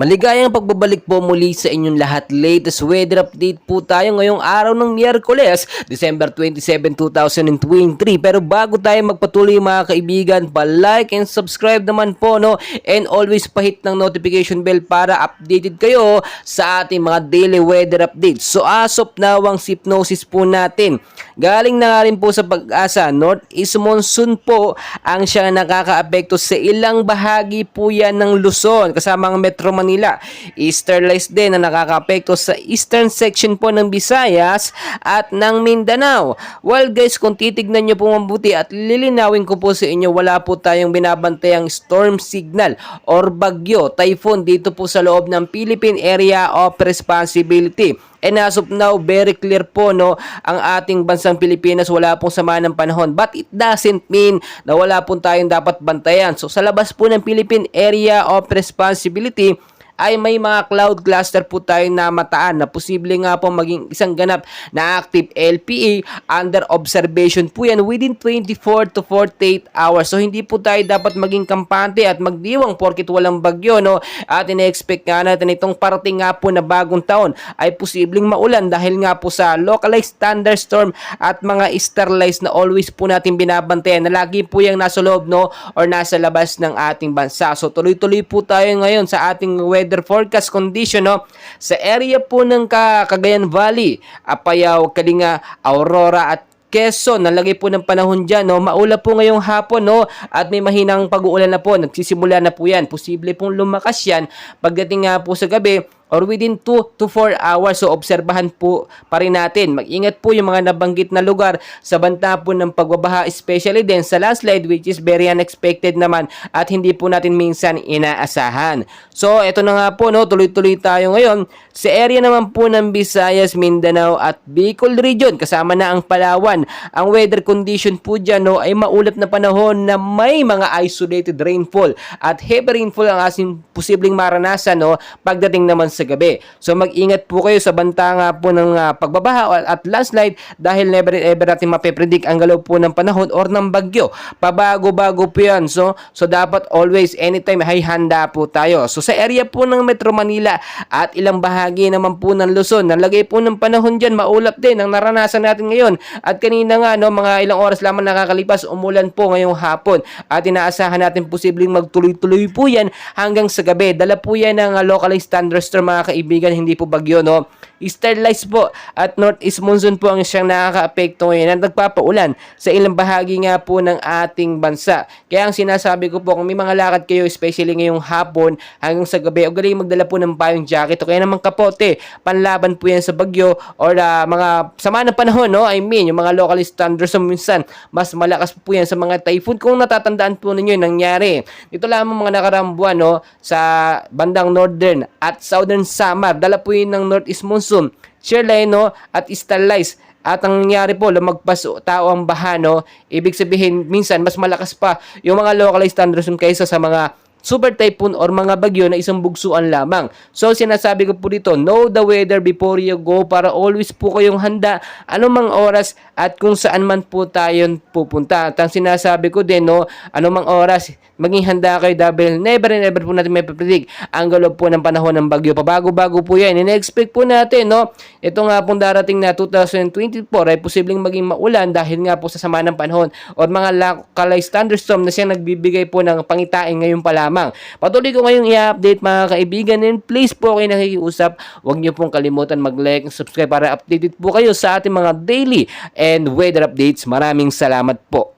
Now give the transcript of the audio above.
Maligayang pagbabalik po muli sa inyong lahat. Latest weather update po tayo ngayong araw ng Miyerkules, December 27, 2023. Pero bago tayo magpatuloy mga kaibigan, pa-like and subscribe naman po, no? And always pa-hit ng notification bell para updated kayo sa ating mga daily weather updates. So as of now, ang hypnosis po natin, galing na nga rin po sa Pag-asa, Northeast Monsoon po ang siyang nakakaapekto sa ilang bahagi po yan ng Luzon, kasama ang Metro Manila. Eastern lights din na nakakaapekto sa eastern section po ng Visayas at ng Mindanao. Well guys, kung titignan nyo po mabuti at lilinawin ko po sa inyo, wala po tayong binabantayang storm signal or bagyo, typhoon dito po sa loob ng Philippine Area of Responsibility. And as of now, very clear po, no, ang ating bansang Pilipinas, wala pong sama ng panahon. But it doesn't mean na wala pong tayong dapat bantayan. So sa labas po ng Philippine Area of Responsibility, ay may mga cloud cluster po tayong namataan na posible nga po maging isang ganap na active LPA. Under observation po yan within 24 to 48 hours. So hindi po tayo dapat maging kampante at magdiwang porkit walang bagyo, no? At ine-expect nga natin itong parating nga po na bagong taon ay posibleng maulan dahil nga po sa localized thunderstorm at mga starlights na always po natin binabantayan na lagi po yung nasa loob, no, or nasa labas ng ating bansa. So tuloy-tuloy po tayo ngayon sa ating weather forecast condition, no? Sa area po ng Cagayan Valley, Apayao, Kalinga, Aurora at Quezon, nalagay po ng panahon dyan, no? Maulap po ngayong hapon, no? At may mahinang pag-uulan na po, nagsisimula na po yan. Posible pong lumakas yan pagdating nga po sa gabi or within 2 to 4 hours. So obserbahan po pa rin natin. Mag-ingat po yung mga nabanggit na lugar sa banta po ng pagbabaha, especially din sa landslide, which is very unexpected naman at hindi po natin minsan inaasahan. So ito na nga po, no, tuloy-tuloy tayo ngayon sa area naman po ng Visayas, Mindanao at Bicol region, kasama na ang Palawan. Ang weather condition po dyan, no, ay maulap na panahon na may mga isolated rainfall at heavy rainfall ang ating posibleng maranasan, no, pagdating naman sa gabi. So mag-ingat po kayo sa banta nga po ng pagbabaha at landslide dahil never ever natin mapipredict ang galaw po ng panahon or ng bagyo. Pabago-bago po yan. So dapat always, anytime, hay handa po tayo. So sa area po ng Metro Manila at ilang bahagi naman po ng Luzon, nalagay po ng panahon dyan, maulap din ang naranasan natin ngayon. At kanina nga, no, mga ilang oras lamang nakakalipas, umulan po ngayong hapon. At inaasahan natin posibleng magtuloy-tuloy po yan hanggang sa gabi. Dala po yan ng localized thunderstorm mga kaibigan, hindi po bagyo, no? Eastern lights po at Northeast Monsoon po ang siyang nakakaapekto ngayon at nagpapaulan sa ilang bahagi nga po ng ating bansa. Kaya ang sinasabi ko po, kung may mga lakad kayo, especially ngayong hapon hanggang sa gabi, huwag galing magdala po ng payong jacket o kaya naman kapote, panlaban po yan sa bagyo or mga sama ng panahon, no? I mean, yung mga localized thunderstorm minsan, mas malakas po yan sa mga typhoon. Kung natatandaan po ninyo yung nangyari, dito lamang mga nakaraang buwan, no, sa bandang northern at southern Samar, dala po yun ng Northeast Monsoon, shearline, no, at starlights. At ang nangyari po, lumagpas tao ang baha, no? Ibig sabihin, minsan mas malakas pa yung mga localized thunderstorm kaysa sa mga super typhoon or mga bagyo na isang bugsuan lamang. So sinasabi ko po dito, know the weather before you go para always po kayong handa anumang oras at kung saan man po tayo pupunta. At ang sinasabi ko din, no, anumang oras, maging handa kayo dahil never and ever po natin may predict ang galaw po ng panahon ng bagyo. Pabago-bago po yan. In-expect po natin, no, ito nga pong darating na 2024 ay posibleng maging maulan dahil nga po sa sama ng panahon o mga localized thunderstorm na siyang nagbibigay po ng pangitain ngayon pa lamang. Patuloy ko ngayong i-update mga kaibigan, and please po kayo nakikiusap, huwag niyo pong kalimutan mag-like and subscribe para updated po kayo sa ating mga daily and weather updates. Maraming salamat po.